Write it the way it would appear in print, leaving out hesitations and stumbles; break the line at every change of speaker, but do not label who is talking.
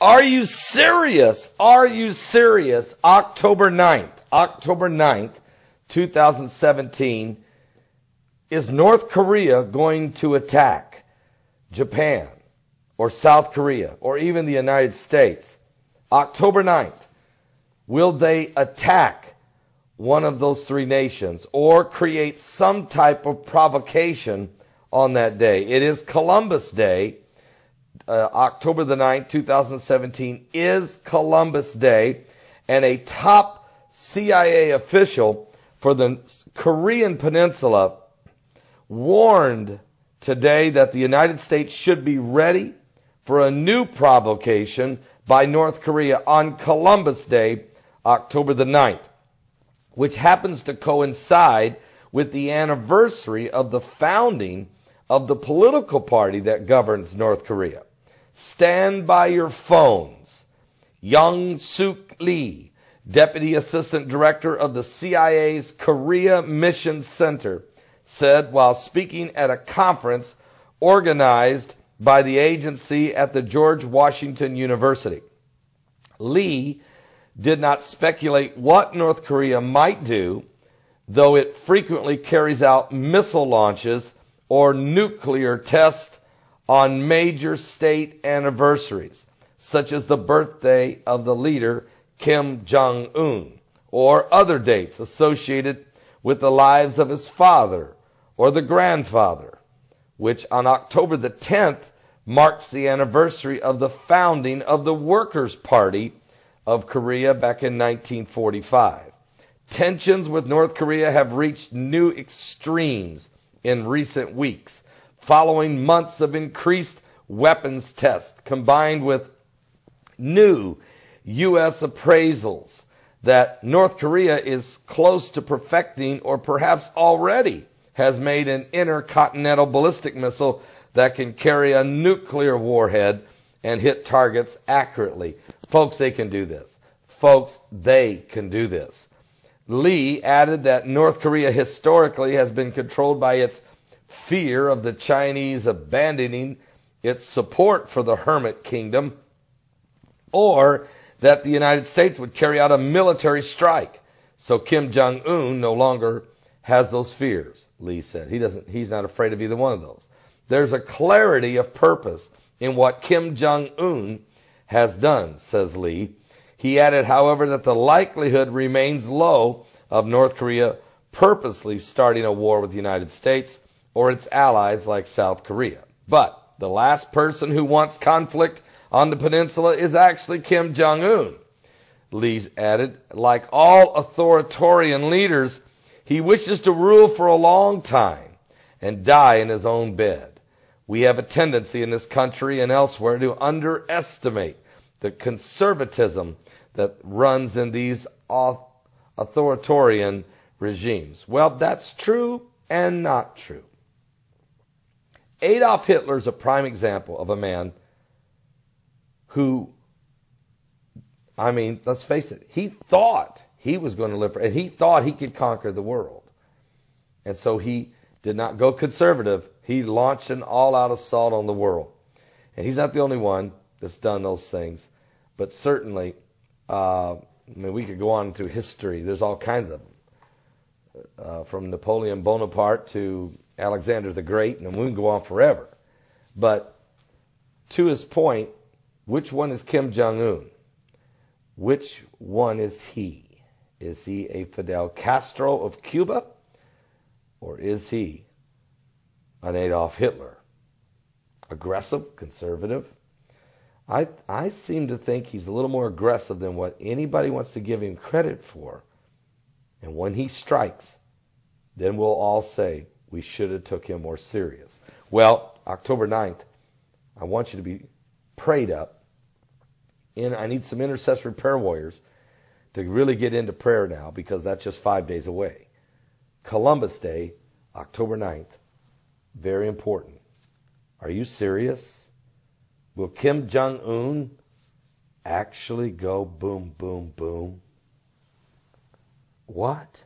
Are you serious? Are you serious? October 9th, 2017, is North Korea going to attack Japan or South Korea or even the United States? October 9th, will they attack one of those three nations or create some type of provocation on that day? It is Columbus Day. October the 9th, 2017 is Columbus Day, and a top CIA official for the Korean Peninsula warned today that the United States should be ready for a new provocation by North Korea on Columbus Day, October the 9th, which happens to coincide with the anniversary of the founding of the political party that governs North Korea. Stand by your phones. Young Suk Lee, Deputy Assistant Director of the CIA's Korea Mission Center, said while speaking at a conference organized by the agency at the George Washington University. Lee did not speculate what North Korea might do, though it frequently carries out missile launches or nuclear tests on major state anniversaries, such as the birthday of the leader Kim Jong-un, or other dates associated with the lives of his father or the grandfather, which on October the 10th marks the anniversary of the founding of the Workers' Party of Korea back in 1945. Tensions with North Korea have reached new extremes in recent weeks, following months of increased weapons tests, combined with new U.S. appraisals that North Korea is close to perfecting or perhaps already has made an intercontinental ballistic missile that can carry a nuclear warhead and hit targets accurately. Folks, they can do this. Folks, they can do this. Lee added that North Korea historically has been controlled by its fear of the Chinese abandoning its support for the Hermit Kingdom, or that the United States would carry out a military strike. So Kim Jong-un no longer has those fears, Lee said. He's not afraid of either one of those. There's a clarity of purpose in what Kim Jong-un has done, says Lee. He added, however, that the likelihood remains low of North Korea purposely starting a war with the United States or its allies like South Korea. But the last person who wants conflict on the peninsula is actually Kim Jong-un. Lee added, like all authoritarian leaders, he wishes to rule for a long time and die in his own bed. We have a tendency in this country and elsewhere to underestimate the conservatism that runs in these authoritarian regimes. Well, that's true and not true. Adolf Hitler is a prime example of a man who, let's face it, he thought he was going to live and he thought he could conquer the world. And so he did not go conservative. He launched an all-out assault on the world. And he's not the only one that's done those things. But certainly, we could go on into history. There's all kinds of them. From Napoleon Bonaparte to Alexander the Great, and we can go on forever. But to his point, which one is Kim Jong-un? Which one is he? Is he a Fidel Castro of Cuba? Or is he an Adolf Hitler? Aggressive, conservative? I seem to think he's a little more aggressive than what anybody wants to give him credit for. And when he strikes, then we'll all say we should have took him more serious. Well, October 9th, I want you to be prayed up. I need some intercessory prayer warriors to really get into prayer now, because that's just 5 days away. Columbus Day, October 9th, very important. Are you serious? Will Kim Jong-un actually go boom, boom, boom? What?